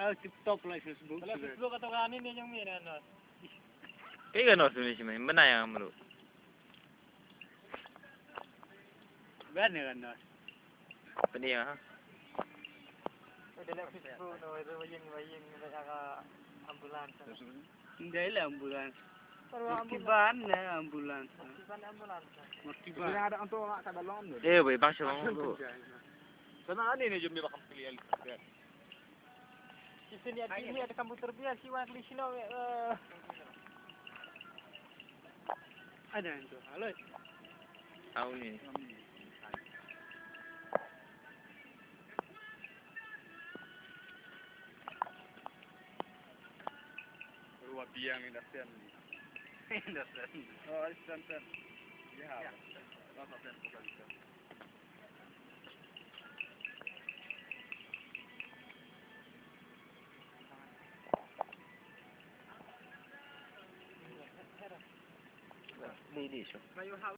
TikTok lah Facebook. Kalau Facebook atau kanin dia yang mana nos? Kayak gak nos sih main benar yang menurut. Benar kan nos? Pening ah. Dalam Facebook no itu bayang mereka ambulans. Hindi lah ambulans. Mortiban na ambulans. Mortiban. Ada untuk kadalon. Eh, boy, bang siya bang. Sana ani ni jumi bakam pilih alif. Di sini ada komputer biar si wan di sini Ada itu. Halo. Tahu ni. Ruang biang industrian. Industrian. Oh, industrian. Ya. Rasa sen bukan. Ladies.